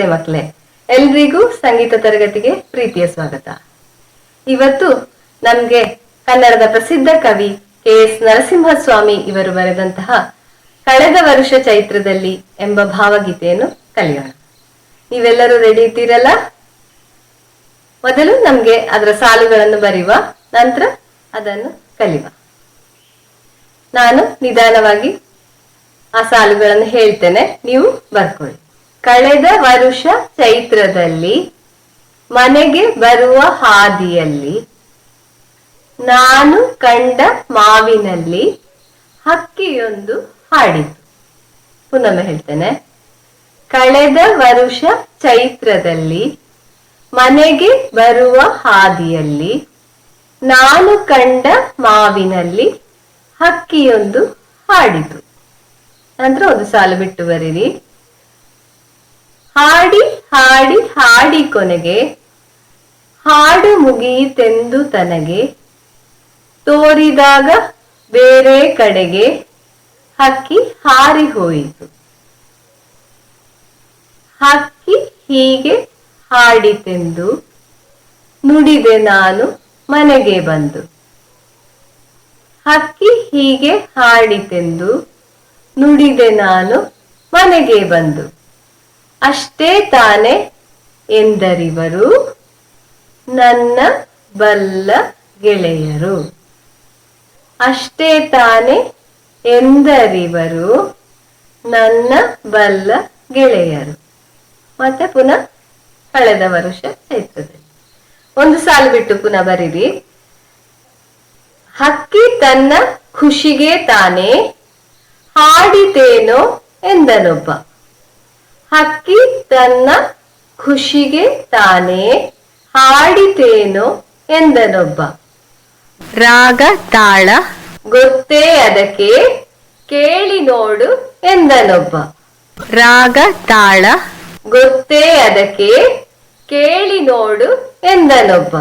ನಮಸ್ತೆ ಮಕ್ಕಳೇ, ಎಲ್ರಿಗೂ ಸಂಗೀತ ತರಗತಿಗೆ ಪ್ರೀತಿಯ ಸ್ವಾಗತ. ಇವತ್ತು ನಮ್ಗೆ ಕನ್ನಡದ ಪ್ರಸಿದ್ಧ ಕವಿ KS ನರಸಿಂಹಸ್ವಾಮಿ ಇವರು ಬರೆದಂತಹ ಕಳೆದ ವರುಷ ಚೈತ್ರದಲ್ಲಿ ಎಂಬ ಭಾವಗೀತೆಯನ್ನು ಕಲಿಯೋಣ. ನೀವೆಲ್ಲರೂ ರೆಡಿ ಇದ್ದೀರಲ್ಲ? ಮೊದಲು ನಮ್ಗೆ ಅದರ ಸಾಲುಗಳನ್ನು ಬರೆಯುವ, ನಂತರ ಅದನ್ನು ಕಲಿಯುವ. ನಾನು ನಿಧಾನವಾಗಿ ಆ ಸಾಲುಗಳನ್ನು ಹೇಳ್ತೇನೆ, ನೀವು ಬರ್ಕೊಳ್ಳಿ. ಕಳೆದ ವರುಷ ಚೈತ್ರದಲ್ಲಿ ಮನೆಗೆ ಬರುವ ಹಾದಿಯಲ್ಲಿ ನಾನು ಕಂಡ ಮಾವಿನಲ್ಲಿ ಹಕ್ಕಿಯೊಂದು ಹಾಡಿತು. ಪುನಃ ಹೇಳ್ತೇನೆ. ಕಳೆದ ವರುಷ ಚೈತ್ರದಲ್ಲಿ ಮನೆಗೆ ಬರುವ ಹಾದಿಯಲ್ಲಿ ನಾನು ಕಂಡ ಮಾವಿನಲ್ಲಿ ಹಕ್ಕಿಯೊಂದು ಹಾಡಿತು. ನಂತರ ಒಂದು ಸಾಲು ಬಿಟ್ಟು ಬರೀರಿ. ಹಾಡಿ ಹಾಡಿ ಹಾಡಿ ಕೊನೆಗೆ ಹಾಡು ಮುಗಿಯಿತೆಂದು ತನಗೆ ತೋರಿದಾಗ ಬೇರೆ ಕಡೆಗೆ ಹಕ್ಕಿ ಹಾರಿ ಹೋಯಿತು. ಹಕ್ಕಿ ಹೀಗೆ ಹಾಡಿತೆಂದು ನುಡಿದೆ ನಾನು ಮನೆಗೆ ಬಂದು. ಹಕ್ಕಿ ಹೀಗೆ ಹಾಡಿತೆಂದು ನುಡಿದೆ ನಾನು ಮನೆಗೆ ಬಂದು. ಅಷ್ಟೇ ತಾನೆ ಎಂದರಿವರು ನನ್ನ ಬಲ್ಲ ಗೆಳೆಯರು. ಅಷ್ಟೇ ತಾನೆ ಎಂದರಿವರು ನನ್ನ ಬಲ್ಲ ಗೆಳೆಯರು. ಮತ್ತೆ ಪುನಃ ಕಳೆದ ವರುಷ ಚೈತ್ರದಲ್ಲಿ ಒಂದು ಸಾಲು ಬಿಟ್ಟು ಪುನಃ ಬರೀರಿ. ಹಕ್ಕಿ ತನ್ನ ಖುಷಿಗೆ ತಾನೇ ಹಾಡಿತೇನೋ ಎಂದನೊಬ್ಬ. ಹಕ್ಕಿ ತನ್ನ ಖುಷಿಗೆ ತಾನೇ ಹಾಡಿತೇನೋ ಎಂದನೊಬ್ಬ. ರಾಗ ತಾಳ ಗೊತ್ತೇ ಅದಕ್ಕೆ ಕೇಳಿ ನೋಡು ಎಂದನೊಬ್ಬ. ರಾಗ ತಾಳ ಗೊತ್ತೇ ಅದಕ್ಕೆ ಕೇಳಿ ನೋಡು ಎಂದನೊಬ್ಬ.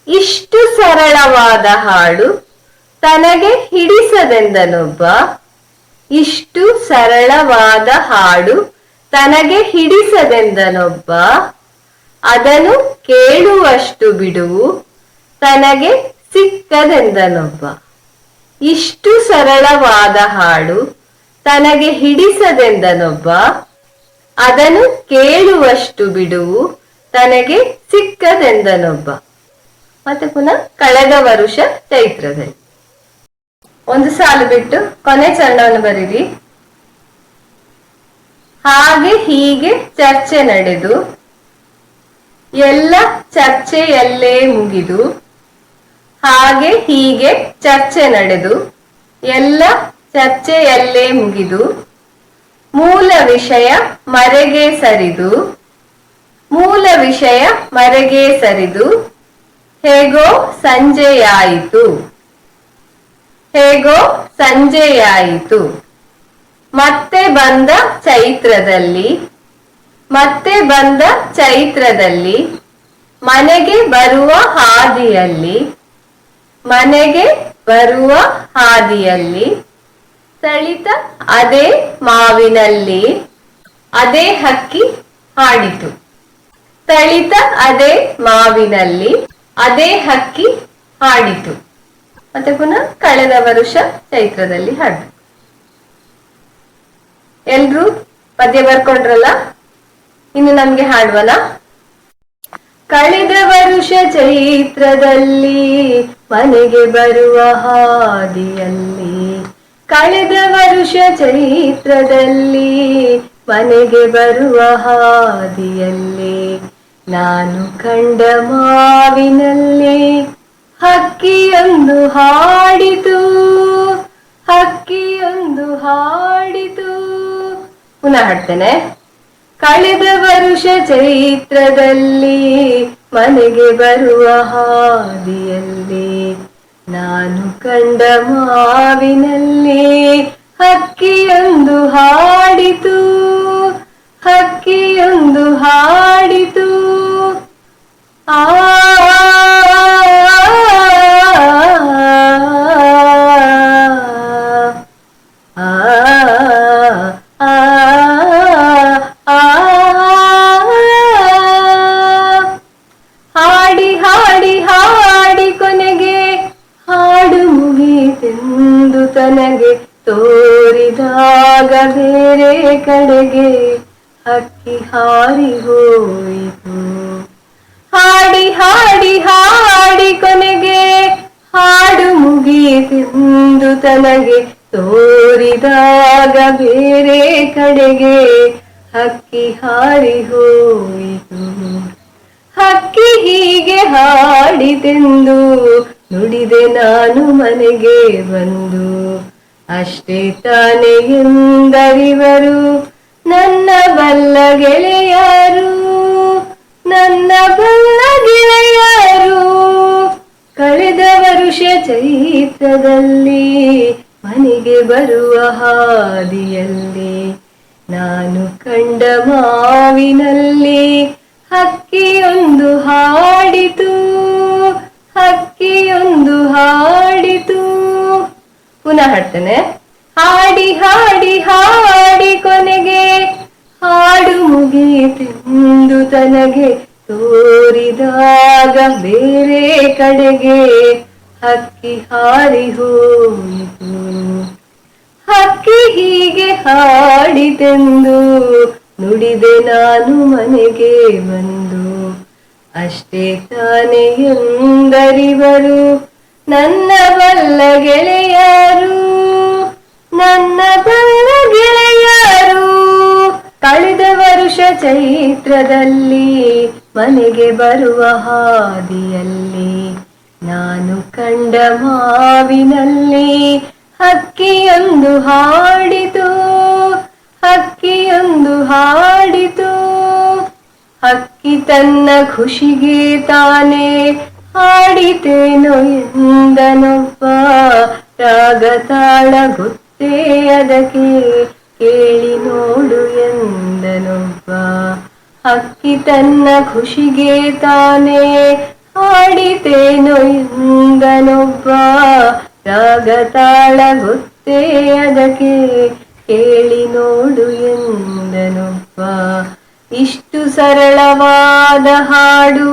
ಇಷ್ಟು ಸರಳವಾದ ಹಾಡು ತನಗೆ ಹಿಡಿಸದೆಂದನೊಬ್ಬ. ಇಷ್ಟು ಸರಳವಾದ ಹಾಡು ತನಗೆ ಹಿಡಿಸದೆಂದನೊಬ್ಬ. ಅದನ್ನು ಕೇಳುವಷ್ಟು ಬಿಡುವು ತನಗೆ ಸಿಕ್ಕದೆಂದನೊಬ್ಬ. ಇಷ್ಟು ಸರಳವಾದ ಹಾಡು ತನಗೆ ಹಿಡಿಸದೆಂದನೊಬ್ಬ. ಅದನ್ನು ಕೇಳುವಷ್ಟು ಬಿಡುವು ತನಗೆ ಸಿಕ್ಕದೆಂದನೊಬ್ಬ. ಮತ್ತೆ ಪುನಃ ಕಳೆದ ವರುಷ ಚೈತ್ರದಲ್ಲಿ ಒಂದು ಸಾಲು ಬಿಟ್ಟು ಕೊನೆ ಚರಣವನ್ನು ಬರೀರಿ. ಹಾಗೆ ಹೀಗೆ ಚರ್ಚೆ ನಡೆದು ಎಲ್ಲ ಚರ್ಚೆಯಲ್ಲೇ ಮುಗಿದು. ಹಾಗೆ ಹೀಗೆ ಚರ್ಚೆ ನಡೆದು ಎಲ್ಲ ಚರ್ಚೆಯಲ್ಲೇ ಮುಗಿದು. ಮೂಲ ವಿಷಯ ಮರೆಗೆ ಸರಿದು. ಮೂಲ ವಿಷಯ ಮರೆಗೆ ಸರಿದು. ಹೇಗೋ ಸಂಜೆಯಾಯಿತು. ಹೇಗೋ ಸಂಜೆಯಾಯಿತು. ಮತ್ತೆ ಬಂದ ಚೈತ್ರದಲ್ಲಿ. ಮತ್ತೆ ಬಂದ ಚೈತ್ರದಲ್ಲಿ ಮನೆಗೆ ಬರುವ ಹಾದಿಯಲ್ಲಿ. ಮನೆಗೆ ಬರುವ ಹಾದಿಯಲ್ಲಿ ತಳಿತ ಅದೇ ಮಾವಿನಲ್ಲಿ ಅದೇ ಹಕ್ಕಿ ಹಾಡಿತು. ತಳಿತ ಅದೇ ಮಾವಿನಲ್ಲಿ ಅದೇ ಹಕ್ಕಿ ಹಾಡಿತು. ಮತ್ತೆ ಪುನಃ ಕಳೆದ ವರುಷ ಚೈತ್ರದಲ್ಲಿ ಹಾಡು. ಎಲ್ರೂ ಪದ್ಯ ಬರ್ಕೊಂಡ್ರಲ್ಲ? ಇನ್ನು ನಮ್ಗೆ ಹಾಡುವಲ್ಲ. ಕಳೆದ ವರುಷ ಚೈತ್ರದಲ್ಲಿ ಮನೆಗೆ ಬರುವ ಹಾದಿಯಲ್ಲಿ. ಕಳೆದ ವರುಷ ಚೈತ್ರದಲ್ಲಿ ಮನೆಗೆ ಬರುವ ಹಾದಿಯಲ್ಲಿ ನಾನು ಕಂಡ ಮಾವಿನಲ್ಲಿ ಹಕ್ಕಿಯೊಂದು ಹಾಡಿತು. ಹಕ್ಕಿಯೊಂದು ಹಾಡಿತು. ಪುನಃ ಹಾಡ್ತೇನೆ. ಕಳೆದ ವರುಷ ಚೈತ್ರದಲ್ಲಿ ಮನೆಗೆ ಬರುವ ಹಾದಿಯಲ್ಲಿ ನಾನು ಕಂಡ ಮಾವಿನಲ್ಲಿ ಹಕ್ಕಿಯೊಂದು ಹಾಡಿತು. ಹಕ್ಕಿಯೊಂದು ಹಾಡಿತು. ಆ ಆ ಹಾರಿ ಹೋಯಿತು. ಹಾಡಿ ಹಾಡಿ ಹಾಡಿ ಕೊನೆಗೆ ಹಾಡು ಮುಗಿಯಿತೆಂದು ತನಗೆ ತೋರಿದಾಗ ಬೇರೆ ಕಡೆಗೆ ಹಕ್ಕಿ ಹಾರಿ ಹೋಯಿತು. ಹಕ್ಕಿ ಹೀಗೆ ಹಾಡಿತೆಂದು ನುಡಿದೆ ನಾನು ಮನೆಗೆ ಬಂದು. ಅಷ್ಟೇ ತಾನೇ ಎಂದರಿವರು ನನ್ನ ಬಲ್ಲ ಗೆಳೆಯರು, ನನ್ನ ಬಲ್ಲ ಗೆಳೆಯರು. ಕಳೆದ ವರುಷ ಚೈತ್ರದಲ್ಲಿ ಮನೆಗೆ ಬರುವ ಹಾದಿಯಲ್ಲಿ ನಾನು ಕಂಡ ಮಾವಿನಲ್ಲಿ ಹಕ್ಕಿಯೊಂದು ಹಾಡಿತು, ಹಕ್ಕಿಯೊಂದು ಹಾಡಿತು. ಪುನಃ ಹಾಡ್ತೇನೆ. ಹಾಡಿ ಹಾಡಿ ಹಾಡಿ ಕೊನೆಗೆ ಹಾಡು ಮುಗಿಯಿತೆಂದು ತನಗೆ ತೋರಿದಾಗ ಬೇರೆ ಕಡೆಗೆ ಹಕ್ಕಿ ಹಾರಿ ಹೋಯಿತು. ಹಕ್ಕಿ ಹೀಗೆ ಹಾಡಿತೆಂದು ನುಡಿದೆ ನಾನು ಮನೆಗೆ ಬಂದು. ಅಷ್ಟೇ ತಾನೇ ಎಂದರಿವರು ನನ್ನ ಬಲ್ಲ ಗೆಳೆಯರು, ನನ್ನ ಬಲ್ಲ ಗೆಳೆಯರು. ಕಳೆದ ವರುಷ ಚೈತ್ರದಲ್ಲಿ ಮನೆಗೆ ಬರುವ ಹಾದಿಯಲ್ಲಿ ನಾನು ಕಂಡ ಮಾವಿನಲ್ಲಿ ಹಕ್ಕಿಯೊಂದು ಹಾಡಿತು, ಹಕ್ಕಿಯೊಂದು ಹಾಡಿತು. ಹಕ್ಕಿ ತನ್ನ ಖುಷಿಗೆ ತಾನೇ ಹಾಡಿತೇನೋ ಎಂದನೊಬ್ಬ. ರಾಗ ತಾಳ ಗೊತ್ತೇ ಅದಕ್ಕೆ ಕೇಳಿ ನೋಡು ಎಂದನೊಬ್ಬ. ಹಕ್ಕಿ ತನ್ನ ಖುಷಿಗೆ ತಾನೇ ಹಾಡಿತೇನೋ ಎಂದನೊಬ್ಬ. ರಾಗ ತಾಳ ಗೊತ್ತೇ ಅದಕ್ಕೆ ಕೇಳಿ ನೋಡು ಎಂದನೊಬ್ಬ. ಇಷ್ಟು ಸರಳವಾದ ಹಾಡು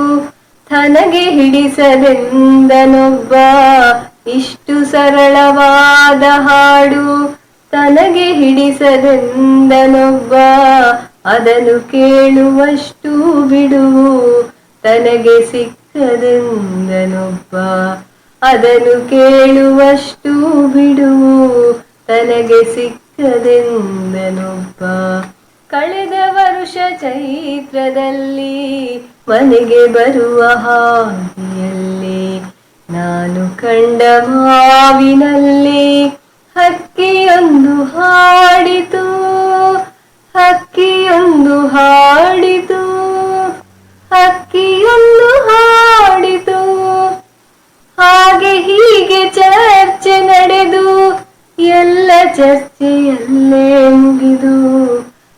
ತನಗೆ ಹಿಡಿಸದೆಂದನೊಬ್ಬ. ಇಷ್ಟು ಸರಳವಾದ ಹಾಡು ತನಗೆ ಹಿಡಿಸದೆಂದನೊಬ್ಬ. ಅದನ್ನು ಕೇಳುವಷ್ಟು ಬಿಡುವು ತನಗೆ ಸಿಕ್ಕದೆಂದನೊಬ್ಬ. ಅದನ್ನು ಕೇಳುವಷ್ಟು ಬಿಡುವು ತನಗೆ ಸಿಕ್ಕದೆಂದನೊಬ್ಬ. ಕಳೆದ ವರುಷ ಚೈತ್ರದಲ್ಲಿ ಮನೆಗೆ ಬರುವ ಹಾದಿಯಲ್ಲಿ ನಾನು ಕಂಡ ಮಾವಿನಲ್ಲಿ ಹಕ್ಕಿಯೊಂದು ಹಾಡಿತು, ಹಕ್ಕಿಯೊಂದು ಹಾಡಿತು, ಹಕ್ಕಿಯೊಂದು ಹಾಡಿತು. ಹಾಗೆ ಹೀಗೆ ಚರ್ಚೆ ನಡೆದು ಎಲ್ಲ ಚರ್ಚೆಯಲ್ಲೇ ಮುಗಿದು.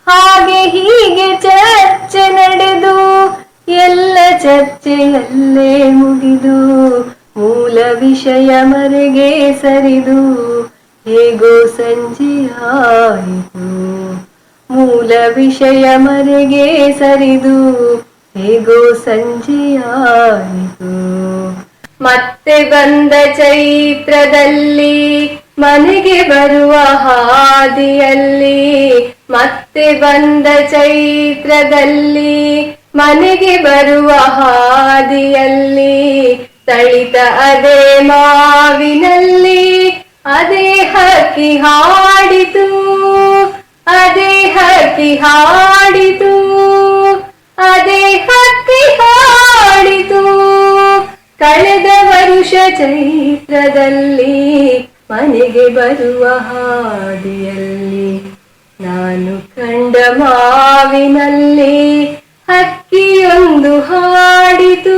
ಹಾಗೆ ಹೀಗೆ ಚರ್ಚೆ ನಡೆದು ಎಲ್ಲ ಚರ್ಚೆಯಲ್ಲೇ ಮುಗಿದು. ಮೂಲ ವಿಷಯ ಮರೆಗೆ ಸರಿದು ಹೇಗೋ ಸಂಜೆಯಾಯಿತು. ಮೂಲ ವಿಷಯ ಮರೆಗೆ ಸರಿದು ಹೇಗೋ ಸಂಜೆಯಾಯಿತು. ಮತ್ತೆ ಬಂದ ಚೈತ್ರದಲ್ಲಿ ಮನೆಗೆ ಬರುವ ಹಾದಿಯಲ್ಲಿ. ಮತ್ತೆ ಬಂದ ಚೈತ್ರದಲ್ಲಿ ಮನೆಗೆ ಬರುವ ಹಾದಿಯಲ್ಲಿ ತಳಿತ ಅದೇ ಮಾವಿನಲ್ಲಿ ಅದೇ ಹಕ್ಕಿ ಹಾಡಿತು, ಅದೇ ಹಕ್ಕಿ ಹಾಡಿತು, ಅದೇ ಹಕ್ಕಿ ಹಾಡಿತು. ಕಳೆದ ವರುಷ ಚೈತ್ರದಲ್ಲಿ ಮನೆಗೆ ಬರುವ ಹಾದಿಯಲ್ಲಿ ನಾನು ಕಂಡ ಮಾವಿನಲ್ಲಿ ಹಕ್ಕಿಯೊಂದು ಹಾಡಿತು,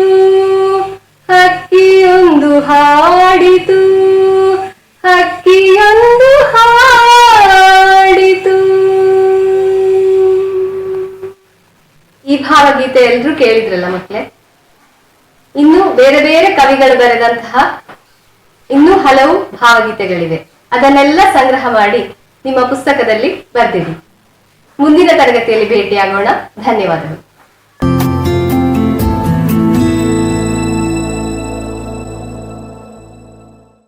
ಹಕ್ಕಿಯೊಂದು ಹಾಡಿತು, ಹಕ್ಕಿಯೊಂದು ಹಾಡಿತು. ಈ ಭಾವಗೀತೆ ಎಲ್ರೂ ಕೇಳಿದ್ರಲ್ಲ ಮಕ್ಕಳೇ. ಇನ್ನು ಬೇರೆ ಬೇರೆ ಕವಿಗಳು ಬರೆದಂತಹ ಇನ್ನೂ ಹಲವು ಭಾವಗೀತೆಗಳಿವೆ. ಅದನ್ನೆಲ್ಲ ಸಂಗ್ರಹ ಮಾಡಿ ನಿಮ್ಮ ಪುಸ್ತಕದಲ್ಲಿ ಬರೆದಿಡಿ. ಮುಂದಿನ ತರಗತಿಯಲ್ಲಿ ಭೇಟಿಯಾಗೋಣ. ಧನ್ಯವಾದಗಳು.